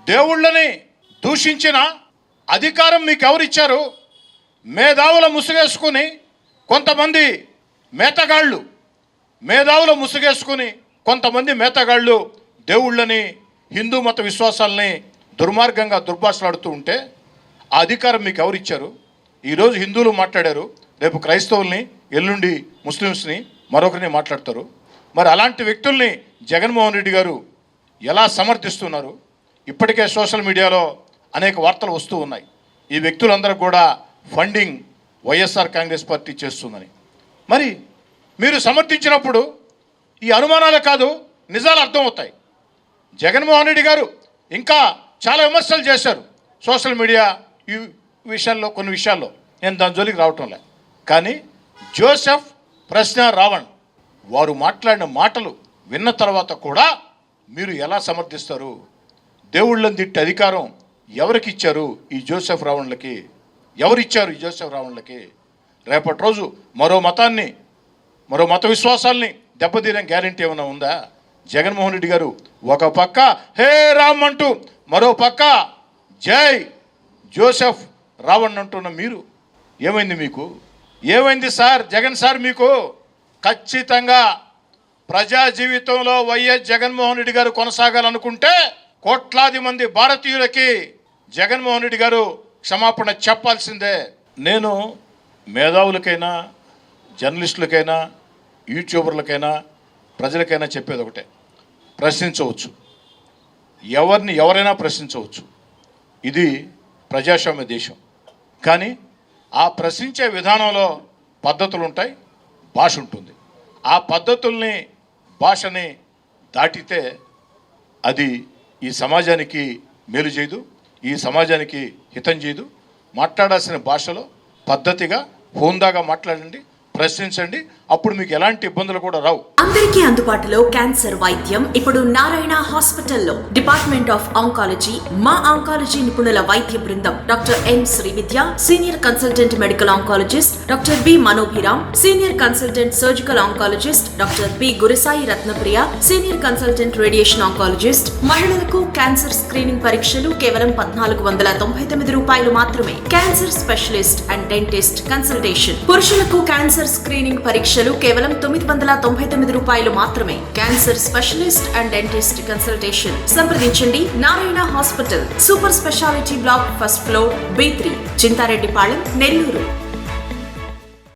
దేవుళ్ళని దూషించిన అధికారం మీకు ఎవరిచ్చారు? మేధావుల ముసుగేసుకుని కొంతమంది మేతగాళ్ళు దేవుళ్ళని, హిందూ మత విశ్వాసాలని దుర్మార్గంగా దుర్భాషలాడుతూ ఉంటే ఆ అధికారం మీకు ఎవరిచ్చారు? ఈరోజు హిందువులు మాట్లాడారు, రేపు క్రైస్తవుల్ని, ఎల్లుండి ముస్లిమ్స్ని, మరొకరిని మాట్లాడతారు. మరి అలాంటి వ్యక్తుల్ని జగన్మోహన్ రెడ్డి గారు ఎలా సమర్థిస్తున్నారు? ఇప్పటికే సోషల్ మీడియాలో అనేక వార్తలు వస్తూ ఉన్నాయి. ఈ వ్యక్తులందరూ కూడా ఫండింగ్ వైఎస్ఆర్ కాంగ్రెస్ పార్టీ చేస్తుందని. మరి మీరు సమర్థించినప్పుడు ఈ అనుమానాలే కాదు, నిజాలు అర్థమవుతాయి. జగన్మోహన్ రెడ్డి గారు ఇంకా చాలా విమర్శలు చేశారు సోషల్ మీడియా ఈ విషయాల్లో, కొన్ని విషయాల్లో నేను దాని జోలికి రావటం లే. కానీ జోసెఫ్, ప్రశ్న రావణ్ వారు మాట్లాడిన మాటలు విన్న తర్వాత కూడా మీరు ఎలా సమర్థిస్తారు? దేవుళ్ళని తిట్టే అధికారం ఎవరికి ఇచ్చారు? ఈ జోసెఫ్ రావణ్లకి ఎవరిచ్చారు? ఈ జోసెఫ్ రావణ్లకి రేపటి రోజు మరో మత విశ్వాసాల్ని దెబ్బతీయడం గ్యారెంటీ ఏమైనా ఉందా? జగన్మోహన్ రెడ్డి గారు ఒక పక్క హే రామ్ అంటూ, మరో పక్క జై జోసెఫ్ రావణ్ అంటున్న మీరు ఏమైంది? మీకు ఏమైంది సార్? జగన్ సార్ మీకు ఖచ్చితంగా ప్రజా జీవితంలో వైఎస్ జగన్మోహన్ రెడ్డి గారు కొనసాగాలనుకుంటే కోట్లాది మంది భారతీయులకి జగన్మోహన్ రెడ్డి గారు క్షమాపణ చెప్పాల్సిందే. నేను మేధావులకైనా, జర్నలిస్టులకైనా, యూట్యూబర్లకైనా, ప్రజలకైనా చెప్పేది ఒకటే, ప్రశ్నించవచ్చు, ఎవరైనా ప్రశ్నించవచ్చు. ఇది ప్రజాస్వామ్య దేశం. కానీ ఆ ప్రశ్నించే విధానంలో పద్ధతులు ఉంటాయి, భాష ఉంటుంది. ఆ పద్ధతుల్ని, భాషని దాటితే అది ఈ సమాజానికి మేలు చేయదు, ఈ సమాజానికి హితం చేయదు. మాట్లాడాల్సిన భాషలో పద్ధతిగా, హోందాగా మాట్లాడండి, ప్రశ్నించండి. అప్పుడు మీకు ఎలాంటి ఇబ్బందులు కూడా రావు. అందరికీ అందుబాటులో క్యాన్సర్ వైద్యం ఇప్పుడు నారాయణ హాస్పిటల్లో. డిపార్ట్మెంట్ ఆఫ్ ఆంకాలజీ, మా ఆంకాలజీ నిపుణుల వైద్య బృందం doctor N Srividya, senior consultant medical oncologist doctor B Manobhiram, senior consultant surgical oncologist doctor B Gurusai Ratnapriya, senior consultant radiation oncologist. మహిళలకు క్యాన్సర్ స్క్రీనింగ్ పరీక్షలు కేవలం 1499 రూపాయలు మాత్రమే. Cancer specialist and dentist consultation. పురుషులకు క్యాన్సర్ స్క్రీనింగ్ పరీక్షలు కేవలం 999 రూపాయలు మాత్రమే. Cancer specialist and dentist consultation సంప్రదించండి. Narayana hospital, super speciality block, first floor, B3, Chintareddypalem, Nellore.